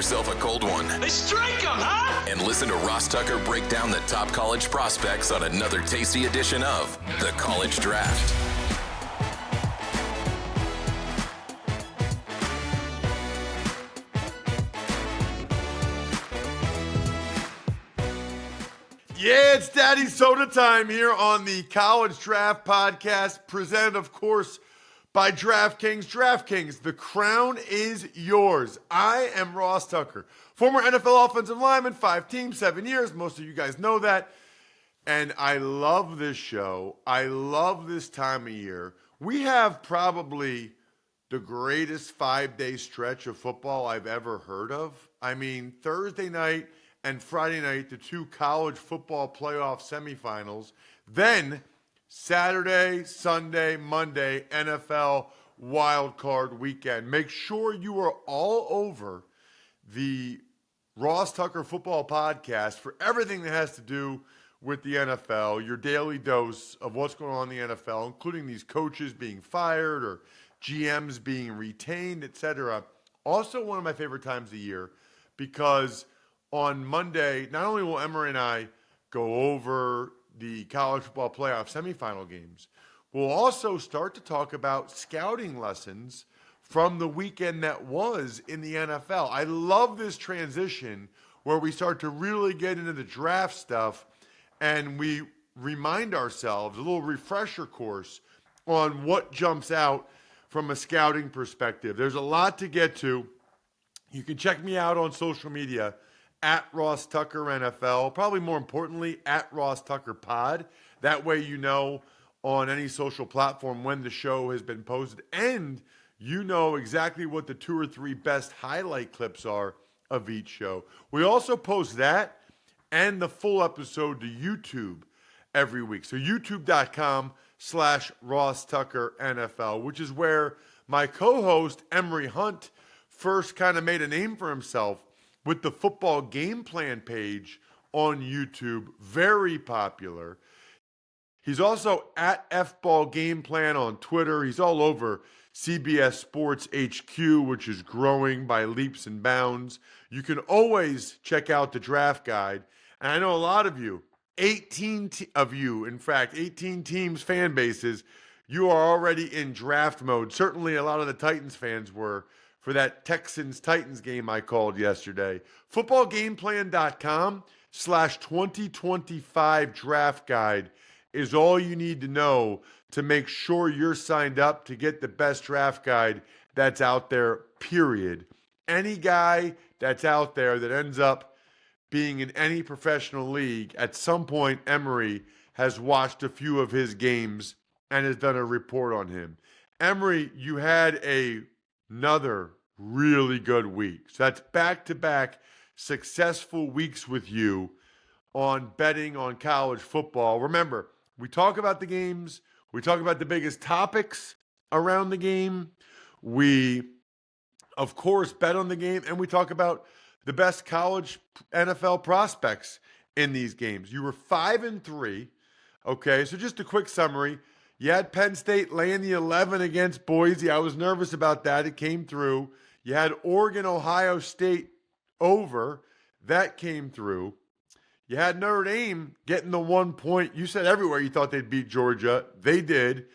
yourself a cold one. They strike 'em, huh? And listen to Ross Tucker break down the top college prospects on another tasty edition of The College Draft. Yeah, it's Daddy Soda time here on the College Draft Podcast, presented, of course, by DraftKings. DraftKings, the crown is yours. I am Ross Tucker, former NFL offensive lineman, 5 teams, 7 years. Most of you guys know that. And I love this show. I love this time of year. We have probably the greatest 5-day stretch of football I've ever heard of. I mean, Thursday night and Friday night, the 2 college football playoff semifinals. Then Saturday, Sunday, Monday, NFL wild card weekend. Make sure you are all over the Ross Tucker Football Podcast for everything that has to do with the NFL, your daily dose of what's going on in the NFL, including these coaches being fired or GMs being retained, etc. Also, one of my favorite times of the year, because on Monday, not only will Emory and I go over the college football playoff semifinal games, we'll also start to talk about scouting lessons from the weekend that was in the NFL. I love this transition where we start to really get into the draft stuff and we remind ourselves, a little refresher course on what jumps out from a scouting perspective. There's a lot to get to. You can check me out on social media at Ross Tucker NFL, probably more importantly, at Ross Tucker Pod. That way you know on any social platform when the show has been posted, and you know exactly what the 2 or 3 best highlight clips are of each show. We also post that and the full episode to YouTube every week. So youtube.com/Ross Tucker NFL, which is where my co-host Emory Hunt first kind of made a name for himself with the football game plan page on YouTube. Very popular. He's also at FBall Game Plan on Twitter. He's all over CBS Sports HQ, which is growing by leaps and bounds. You can always check out the draft guide. And I know a lot of you, 18 teams, fan bases, you are already in draft mode. Certainly a lot of the Titans fans were for that Texans-Titans game I called yesterday. Footballgameplan.com/2025 draft guide is all you need to know to make sure you're signed up to get the best draft guide that's out there, period. Any guy that's out there that ends up being in any professional league, at some point, Emory has watched a few of his games and has done a report on him. Emory, you had another really good week. So that's back-to-back successful weeks with you on betting on college football. Remember, we talk about the games. We talk about the biggest topics around the game. We, of course, bet on the game. And we talk about the best college NFL prospects in these games. You were 5-3. Okay, so just a quick summary. You had Penn State laying the 11 against Boise. I was nervous about that. It came through. You had Oregon, Ohio State over. That came through. You had Notre Dame getting the 1 point. You said everywhere you thought they'd beat Georgia. They did.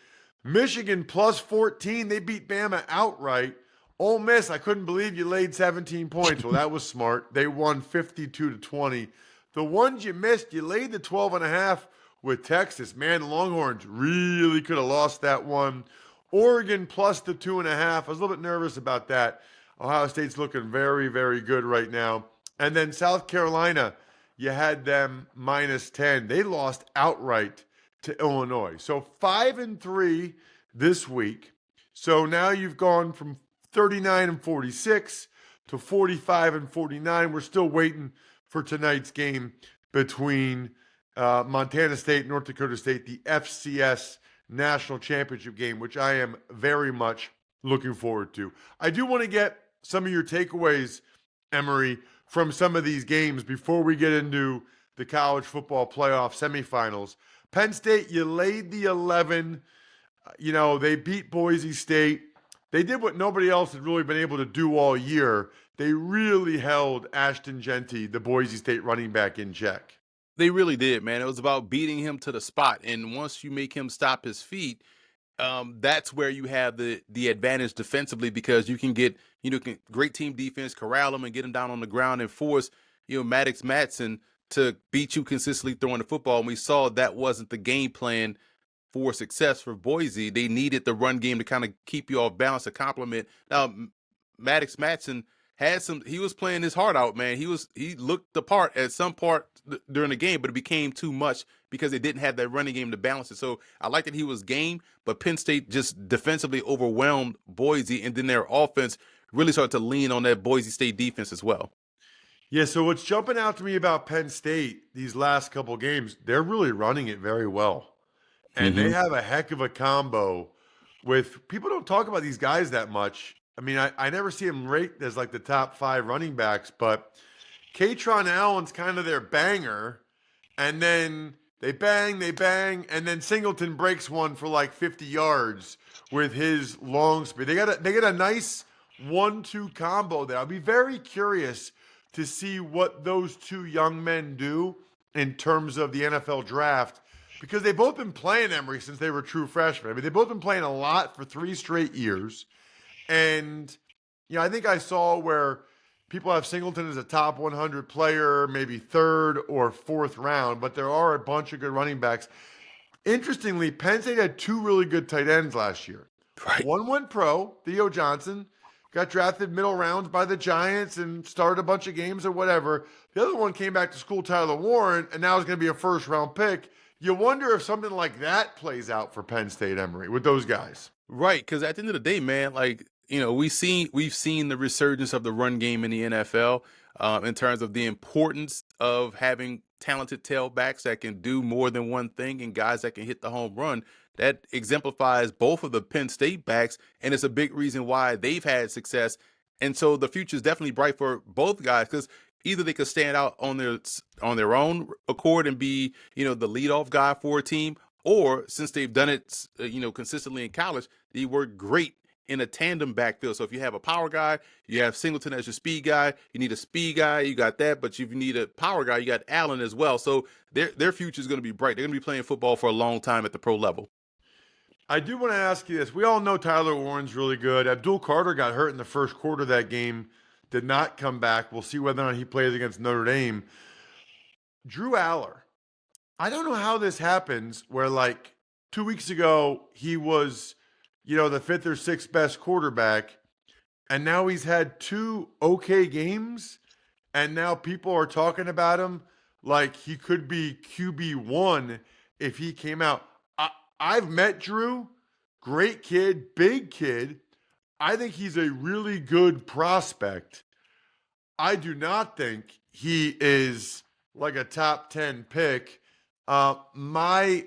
Michigan +14. They beat Bama outright. Ole Miss, I couldn't believe you laid 17 points. Well, that was smart. They won 52-20. The ones you missed, you laid the 12.5 with Texas. Man, the Longhorns really could have lost that one. Oregon plus the 2.5. I was a little bit nervous about that. Ohio State's looking very, very good right now. And then South Carolina, you had them -10. They lost outright to Illinois. So 5-3 this week. So now you've gone from 39-46 to 45-49. We're still waiting for tonight's game between Montana State, North Dakota State, the FCS National Championship game, which I am very much looking forward to. I do want to get some of your takeaways, Emory, from some of these games before we get into the college football playoff semifinals. Penn State, you laid the 11. They beat Boise State. They did what nobody else had really been able to do all year. They really held Ashton Genty, the Boise State running back, in check. They really did, man. It was about beating him to the spot, and once you make him stop his feet, that's where you have the advantage defensively, because you can get, great team defense, corral him and get him down on the ground and force, Maddox Matson to beat you consistently throwing the football. And we saw that wasn't the game plan for success for Boise. They needed the run game to kind of keep you off balance, to complement. Now, Maddox Matson he was playing his heart out, man. He looked the part at some part during the game, but it became too much because they didn't have that running game to balance it. So I like that he was game, but Penn State just defensively overwhelmed Boise, and then their offense really started to lean on that Boise State defense as well. Yeah, so what's jumping out to me about Penn State these last couple games, they're really running it very well. And they have a heck of a combo with, people don't talk about these guys that much. I mean, I never see them rated as like the top 5 running backs, but Katron Allen's kind of their banger. And then they bang, and then Singleton breaks one for like 50 yards with his long speed. They get a nice 1-2 combo there. I'll be very curious to see what those two young men do in terms of the NFL draft, because they've both been playing Emory since they were true freshmen. I mean, they've both been playing a lot for 3 straight years. And, I think I saw where people have Singleton as a top 100 player, maybe 3rd or 4th round, but there are a bunch of good running backs. Interestingly, Penn State had 2 really good tight ends last year. Right. One went pro, Theo Johnson, got drafted middle rounds by the Giants and started a bunch of games or whatever. The other one came back to school, Tyler Warren, and now is going to be a first-round pick. You wonder if something like that plays out for Penn State, Emory, with those guys. Right, because at the end of the day, man, we've seen the resurgence of the run game in the NFL, in terms of the importance of having talented tailbacks that can do more than one thing and guys that can hit the home run. That exemplifies both of the Penn State backs, and it's a big reason why they've had success. And so the future is definitely bright for both guys, because either they could stand out on their own accord and be, the leadoff guy for a team, or since they've done it, consistently in college, they work great in a tandem backfield. So if you have a power guy, you have Singleton as your speed guy. You need a speed guy, you got that. But if you need a power guy, you got Allen as well. So their future is going to be bright. They're going to be playing football for a long time at the pro level. I do want to ask you this. We all know Tyler Warren's really good. Abdul Carter got hurt in the first quarter of that game, did not come back. We'll see whether or not he plays against Notre Dame. Drew Aller. I don't know how this happens where, like, 2 weeks ago, he was, the 5th or 6th best quarterback, and now he's had 2 okay games, and now people are talking about him like he could be QB1 if he came out. I've met Drew, great kid, big kid. I think he's a really good prospect. I do not think he is like a top 10 pick. My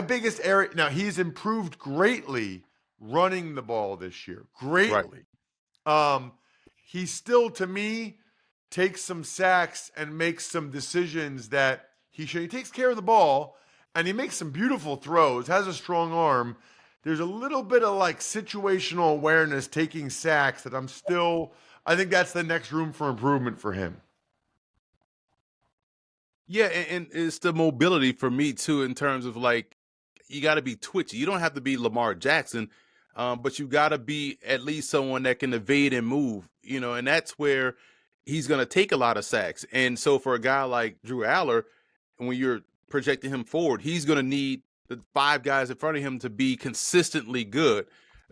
biggest area, now he's improved greatly running the ball this year. Greatly. Right. He still, to me, takes some sacks and makes some decisions that he should. He takes care of the ball, and he makes some beautiful throws, has a strong arm. There's a little bit of like situational awareness taking sacks that I think that's the next room for improvement for him. Yeah, and it's the mobility for me too, in terms of like, you got to be twitchy. You don't have to be Lamar Jackson, but you got to be at least someone that can evade and move, and that's where he's going to take a lot of sacks. And so for a guy like Drew Aller, when you're projecting him forward, he's going to need the 5 guys in front of him to be consistently good,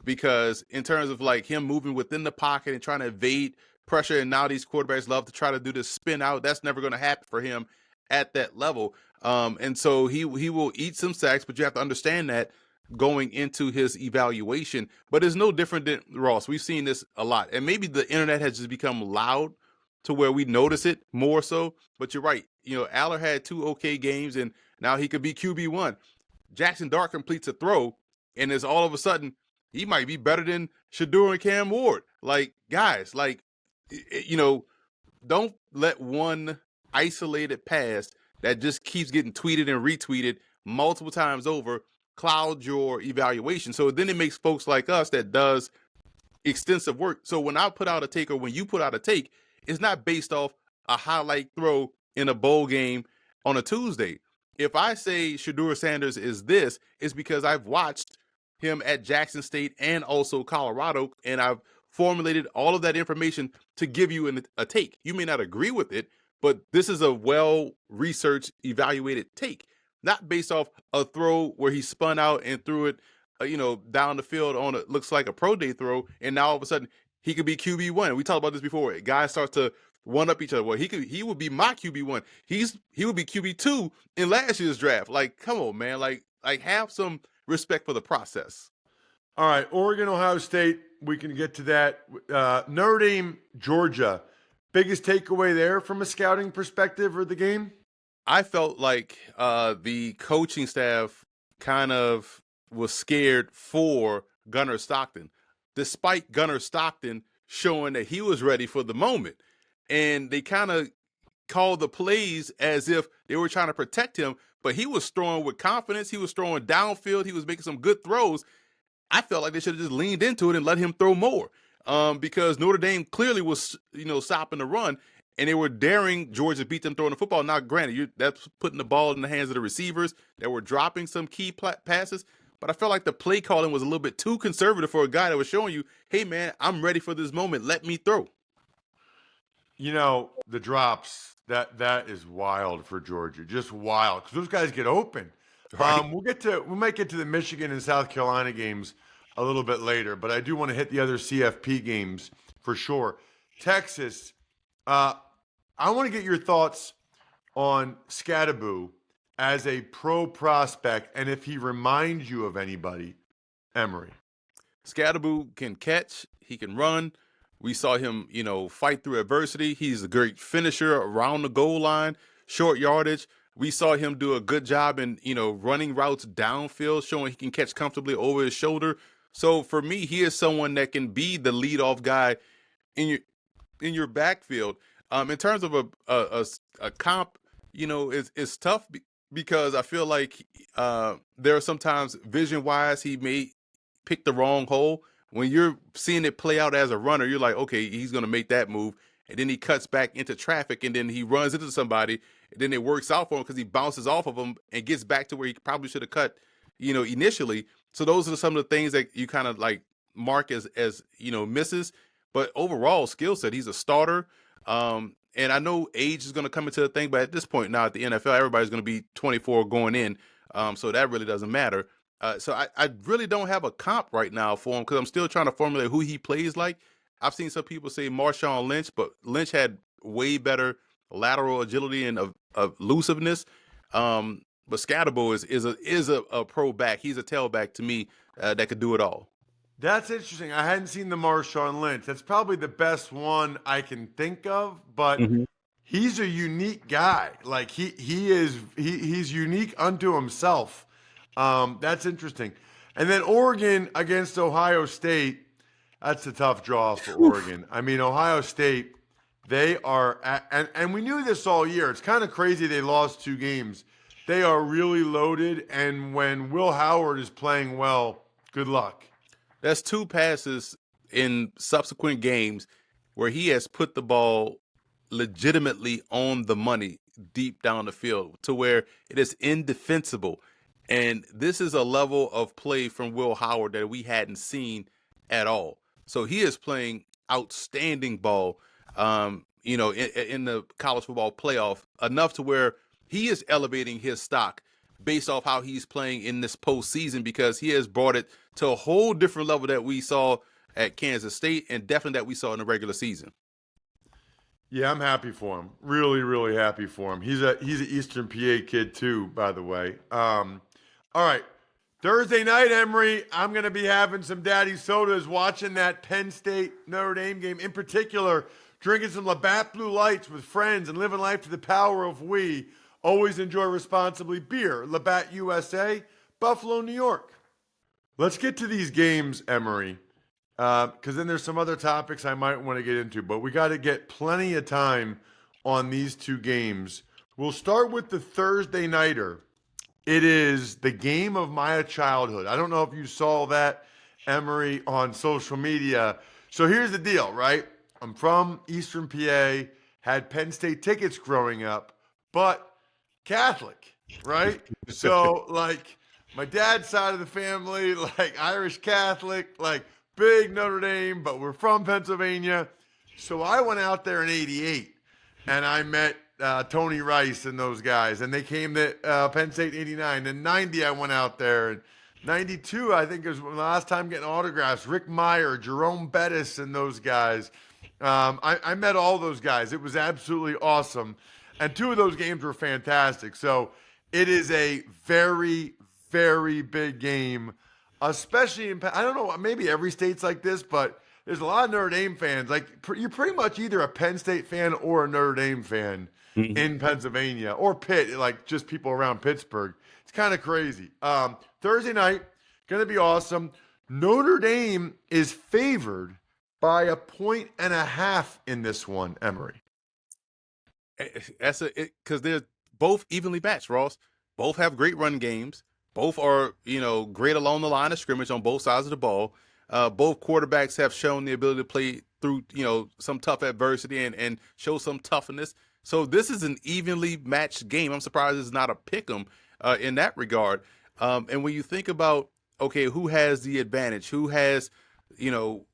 because in terms of like him moving within the pocket and trying to evade pressure, and now these quarterbacks love to try to do this spin out, that's never going to happen for him at that level. And so he will eat some sacks, but you have to understand that going into his evaluation. But it's no different than Ross. We've seen this a lot, and maybe the internet has just become loud to where we notice it more so. But you're right. Aller had 2 okay games, and now he could be QB1. Jackson Dart completes a throw, and it's all of a sudden he might be better than Shedeur and Cam Ward. Like, guys, don't let one isolated pass that just keeps getting tweeted and retweeted multiple times over cloud your evaluation. So then it makes folks like us that does extensive work. So when I put out a take or when you put out a take, it's not based off a highlight throw in a bowl game on a Tuesday. If I say Shedeur Sanders is this, it's because I've watched him at Jackson State and also Colorado, and I've formulated all of that information to give you a take. You may not agree with it, but this is a well-researched, evaluated take, not based off a throw where he spun out and threw it, down the field on looks like a pro day throw, and now all of a sudden he could be QB1. We talked about this before. Guys start to one up each other. Well, he would be my QB1. He would be QB2 in last year's draft. Like, come on, man. Like have some respect for the process. All right, Oregon, Ohio State. We can get to that. Notre Dame, Georgia. Biggest takeaway there from a scouting perspective or the game? I felt like the coaching staff kind of was scared for Gunnar Stockton, despite Gunnar Stockton showing that he was ready for the moment. And they kind of called the plays as if they were trying to protect him, but he was throwing with confidence. He was throwing downfield. He was making some good throws. I felt like they should have just leaned into it and let him throw more, because Notre Dame clearly was, stopping the run, and they were daring Georgia to beat them throwing the football. Now, granted, that's putting the ball in the hands of the receivers that were dropping some key passes, but I felt like the play calling was a little bit too conservative for a guy that was showing you, hey, man, I'm ready for this moment. Let me throw. The drops, that is wild for Georgia. Just wild, because those guys get open. Right. We might get to the Michigan and South Carolina games a little bit later, but I do want to hit the other CFP games for sure. Texas, I want to get your thoughts on Scadaboo as a pro prospect, and if he reminds you of anybody, Emory. Scadaboo can catch. He can run. We saw him, fight through adversity. He's a great finisher around the goal line, short yardage. We saw him do a good job in, running routes downfield, showing he can catch comfortably over his shoulder. So for me, he is someone that can be the leadoff guy in your backfield. In terms of a comp, it's tough because I feel like there are sometimes vision-wise he may pick the wrong hole. When you're seeing it play out as a runner, you're like, okay, he's going to make that move. And then he cuts back into traffic, and then he runs into somebody, and then it works out for him because he bounces off of him and gets back to where he probably should have cut, initially. So those are some of the things that you kind of like mark as misses. But overall skill set, he's a starter. And I know age is going to come into the thing, but at this point now at the NFL, everybody's going to be 24 going in. So that really doesn't matter. So I really don't have a comp right now for him because I'm still trying to formulate who he plays like. I've seen some people say Marshawn Lynch, but Lynch had way better lateral agility and elusiveness. But Scadaboo is a pro back. He's a tailback to me that could do it all. That's interesting. I hadn't seen the Marshawn Lynch. That's probably the best one I can think of, but he's a unique guy. Like he's unique unto himself. That's interesting. And then Oregon against Ohio State. That's a tough draw for Oregon. I mean, Ohio State, they are, and we knew this all year. It's kind of crazy they lost 2 games. They are really loaded, and when Will Howard is playing well, good luck. That's 2 passes in subsequent games where he has put the ball legitimately on the money deep down the field to where it is indefensible. And this is a level of play from Will Howard that we hadn't seen at all. So he is playing outstanding ball, in the college football playoff, enough to where he is elevating his stock based off how he's playing in this postseason because he has brought it to a whole different level that we saw at Kansas State and definitely that we saw in the regular season. Yeah, I'm happy for him. Really, really happy for him. He's an Eastern PA kid too, by the way. All right. Thursday night, Emory, I'm going to be having some daddy sodas watching that Penn State Notre Dame game. In particular, drinking some Labatt Blue Lights with friends and living life to the power of we. Always enjoy responsibly. Beer, Labatt USA, Buffalo, New York. Let's get to these games, Emory, because then there's some other topics I might want to get into, but we got to get plenty of time on these 2 games. We'll start with the Thursday nighter. It is the game of my childhood. I don't know if you saw that, Emory, on social media. So here's the deal, right? I'm from Eastern PA, had Penn State tickets growing up, but Catholic, right? So like my dad's side of the family, like Irish Catholic, like big Notre Dame, but we're from Pennsylvania. So I went out there in '88 and I met Tony Rice and those guys, and they came to Penn State in '89. In '90, I went out there, and '92, I think, was the last time getting autographs. Rick Meyer, Jerome Bettis, and those guys. I met all those guys. It was absolutely awesome, and two of those games were fantastic. So it is a very, very big game, especially in, I don't know, maybe every state's like this, but there's a lot of Notre Dame fans. Like, you're pretty much either a Penn State fan or a Notre Dame fan in Pennsylvania, or Pitt, like just people around Pittsburgh. It's kind of crazy. Thursday night, going to be awesome. Notre Dame is favored by 1.5 in this one, Emory. That's because they're both evenly matched, Ross. Both have great run games. Both are, great along the line of scrimmage on both sides of the ball. Both quarterbacks have shown the ability to play through, some tough adversity and show some toughness. So this is an evenly matched game. I'm surprised it's not a pick 'em in that regard. And when you think about, okay, who has the advantage? Who has,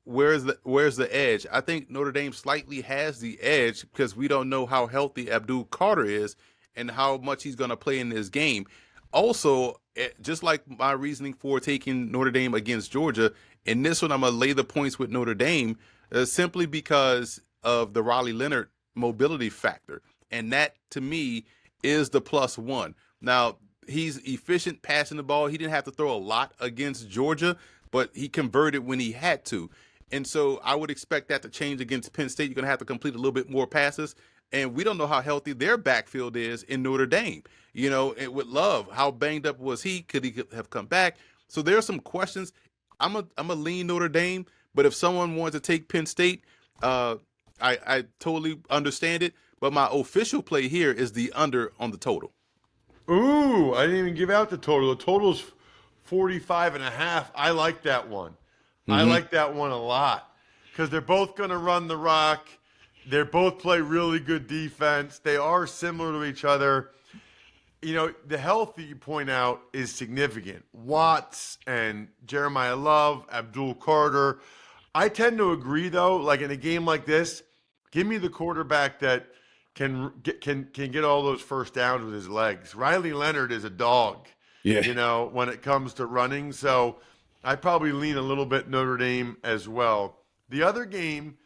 where's the edge? I think Notre Dame slightly has the edge because we don't know how healthy Abdul Carter is and how much he's going to play in this game. Also, just like my reasoning for taking Notre Dame against Georgia, in this one I'm going to lay the points with Notre Dame simply because of the Riley Leonard mobility factor. And that, to me, is the +1. Now, he's efficient passing the ball. He didn't have to throw a lot against Georgia, but he converted when he had to. And so I would expect that to change against Penn State. You're going to have to complete a little bit more passes. And we don't know how healthy their backfield is in Notre Dame. With Love, how banged up was he? Could he have come back? So there are some questions. I'm a lean Notre Dame, but if someone wants to take Penn State, I totally understand it. But my official play here is the under on the total. Ooh, I didn't even give out the total. The total's 45.5. I like that one. I like that one a lot because they're both going to run the rock. They both play really good defense. They are similar to each other. The health that you point out is significant. Watts and Jeremiah Love, Abdul Carter. I tend to agree, though, like in a game like this, give me the quarterback that can get all those first downs with his legs. Riley Leonard is a dog, when it comes to running. So I probably lean a little bit Notre Dame as well. The other game,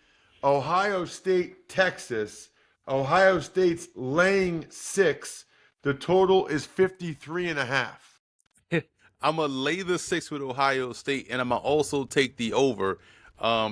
Ohio State, Texas. Ohio State's laying 6. The total is 53.5. I'm going to lay the 6 with Ohio State, and I'm going to also take the over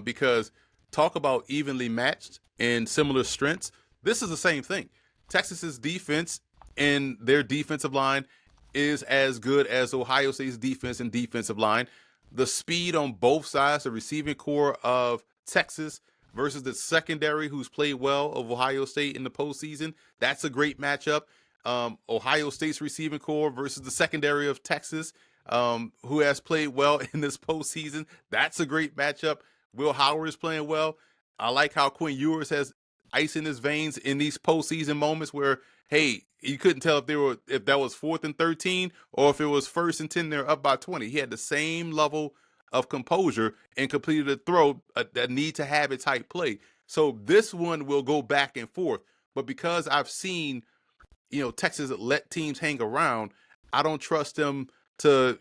because talk about evenly matched and similar strengths. This is the same thing. Texas's defense and their defensive line is as good as Ohio State's defense and defensive line. The speed on both sides, the receiving core of Texas versus the secondary who's played well of Ohio State in the postseason, that's a great matchup. Ohio State's receiving core versus the secondary of Texas, who has played well in this postseason, that's a great matchup. Will Howard is playing well. I like how Quinn Ewers has ice in his veins in these postseason moments where, hey, you couldn't tell if that was 4th and 13 or if it was 1st and 10, they're up by 20. He had the same level of composure and completed a throw that need to have a tight play. So this one will go back and forth. But because I've seen, Texas let teams hang around, I don't trust them to,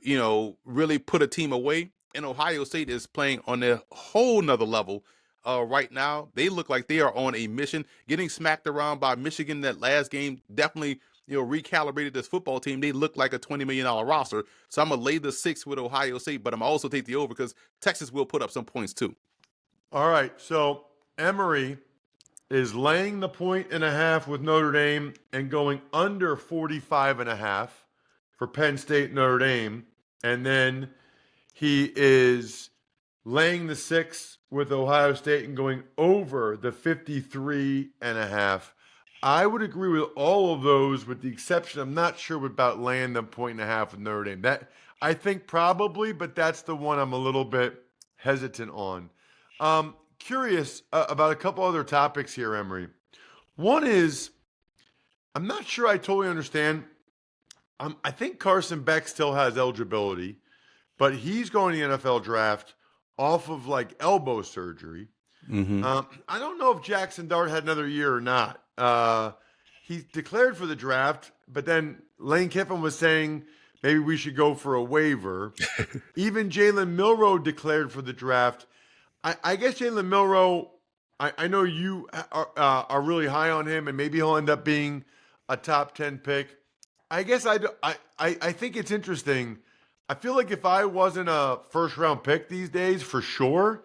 really put a team away. And Ohio State is playing on a whole nother level. Right now, they look like they are on a mission. Getting smacked around by Michigan that last game definitely, recalibrated this football team. They look like a $20 million roster. So I'm going to lay the 6 with Ohio State, but I'm also take the over because Texas will put up some points too. All right, so Emory is laying the 1.5 with Notre Dame and going under 45.5 for Penn State Notre Dame. And then he is laying the 6 with Ohio State and going over the 53.5. I would agree with all of those with the exception, I'm not sure about laying the 1.5 with Notre Dame. That I think probably, but that's the one I'm a little bit hesitant on. curious about a couple other topics here, Emory. One is, I'm not sure I totally understand. I think Carson Beck still has eligibility, but he's going to the NFL draft off of like elbow surgery. Mm-hmm. I don't know if Jackson Dart had another year or not. He declared for the draft, but then Lane Kiffin was saying maybe we should go for a waiver. Even Jalen Milroe declared for the draft. I guess Jalen Milroe, I know you are really high on him, and maybe he'll end up being a top 10 pick. I guess I think it's interesting. I feel like if I wasn't a first round pick these days, for sure,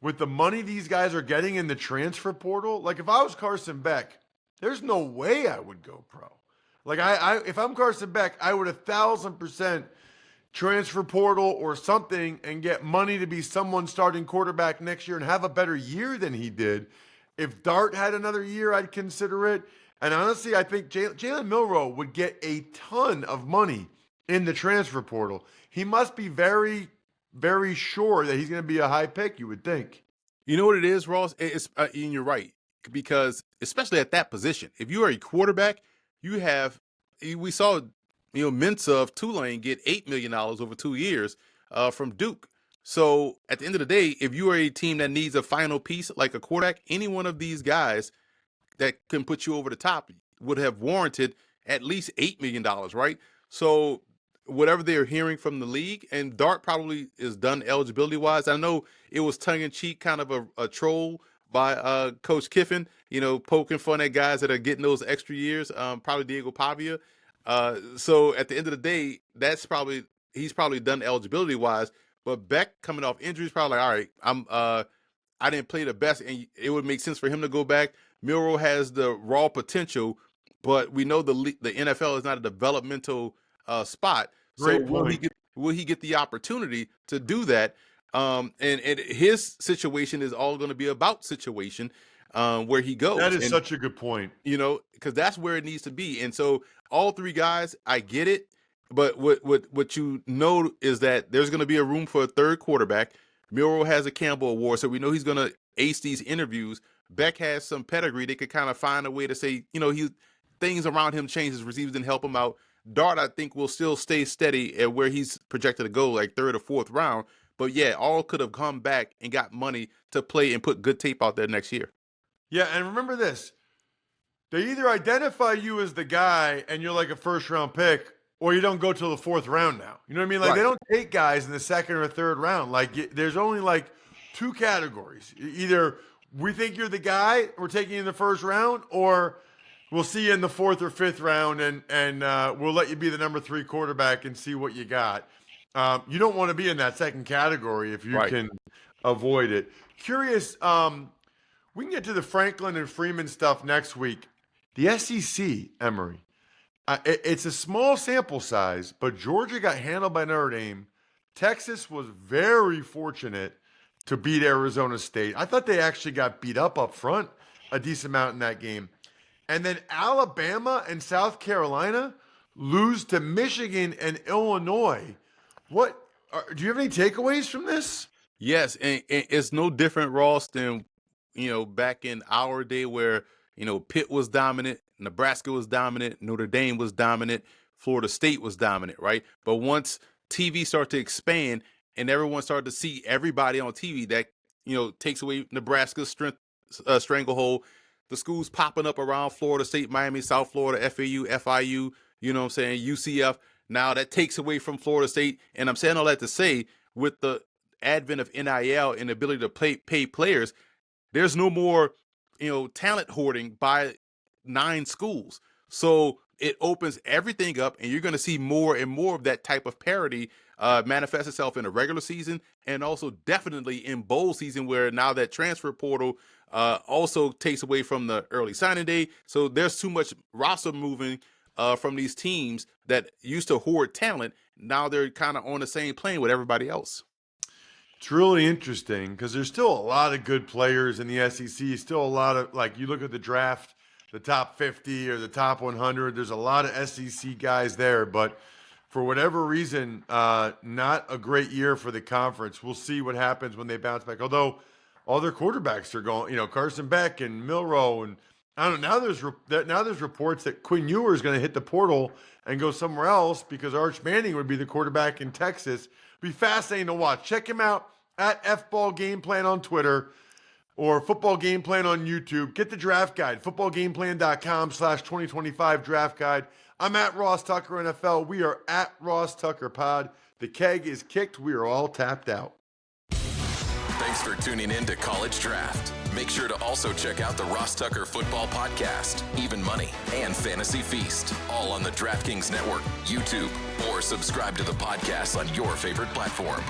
with the money these guys are getting in the transfer portal, like if I was Carson Beck, there's no way I would go pro. Like if I'm Carson Beck, I would 1,000% transfer portal or something and get money to be someone starting quarterback next year and have a better year than he did. If Dart had another year, I'd consider it. And honestly, I think Jalen Milroe would get a ton of money in the transfer portal. He must be very, very sure that he's going to be a high pick, you would think. You know what it is, Ross? And you're right, because especially at that position, if you are a quarterback, we saw, Mintz of Tulane get $8 million over 2 years from Duke. So at the end of the day, if you are a team that needs a final piece like a quarterback, any one of these guys that can put you over the top would have warranted at least $8 million, right? So whatever they're hearing from the league, and Dart probably is done eligibility-wise. I know it was tongue-in-cheek, kind of a troll by Coach Kiffin, poking fun at guys that are getting those extra years, probably Diego Pavia. So at the end of the day, he's probably done eligibility-wise, but Beck coming off injuries, probably like, all right, I didn't play the best, and it would make sense for him to go back. Milroe has the raw potential, but we know the NFL is not a developmental spot. Great So point. will he get the opportunity to do that? And his situation is all going to be about situation where he goes. That is such a good point. Because that's where it needs to be. And so all three guys, I get it. But what you know is that there's going to be a room for a third quarterback. Milroe has a Campbell Award, so we know he's going to ace these interviews. Beck has some pedigree. They could kind of find a way to say, things around him change. His receivers didn't help him out. Dart, I think, will still stay steady at where he's projected to go, like third or fourth round. But yeah, all could have come back and got money to play and put good tape out there next year. Yeah, and remember this. They either identify you as the guy and you're like a first round pick, or you don't go till the fourth round now. You know what I mean? Like, They don't take guys in the second or third round. Like, there's only like two categories. Either we think you're the guy, we're taking you in the first round, or we'll see you in the fourth or fifth round and we'll let you be the number 3 quarterback and see what you got. You don't want to be in that second category if you can avoid it. Curious, we can get to the Franklin and Freeman stuff next week. The SEC, Emory. It's a small sample size, but Georgia got handled by Notre Dame. Texas was very fortunate to beat Arizona State. I thought they actually got beat up front a decent amount in that game. And then Alabama and South Carolina lose to Michigan and Illinois. Do you have any takeaways from this? Yes, and it's no different, Ross, than back in our day where Pitt was dominant, Nebraska was dominant, Notre Dame was dominant, Florida State was dominant, right? But once TV started to expand and everyone started to see everybody on TV, that takes away Nebraska's stranglehold. The schools popping up around Florida State, Miami, South Florida, FAU, FIU, UCF. Now that takes away from Florida State. And I'm saying all that to say, with the advent of NIL and the ability to pay players, there's no more, talent hoarding by 9 schools. So it opens everything up, and you're going to see more and more of that type of parity manifest itself in a regular season and also definitely in bowl season, where now that transfer portal also takes away from the early signing day. So there's too much roster moving from these teams that used to hoard talent. Now they're kind of on the same plane with everybody else. It's really interesting because there's still a lot of good players in the SEC. Still a lot of, like, you look at the draft, the top 50 or the top 100, there's a lot of SEC guys there. But for whatever reason, not a great year for the conference. We'll see what happens when they bounce back. Although all their quarterbacks are going. Carson Beck and Milroe, and I don't know. Now there's reports that Quinn Ewer is going to hit the portal and go somewhere else because Arch Manning would be the quarterback in Texas. Be fascinating to watch. Check him out at FBall Game Plan on Twitter or Football Game Plan on YouTube. Get the draft guide, footballgameplan.com/2025 draft guide. I'm at Ross Tucker NFL. We are at Ross Tucker Pod. The keg is kicked. We are all tapped out. Thanks for tuning in to College Draft. Make sure to also check out the Ross Tucker Football Podcast, Even Money, and Fantasy Feast, all on the DraftKings Network, YouTube, or subscribe to the podcast on your favorite platform.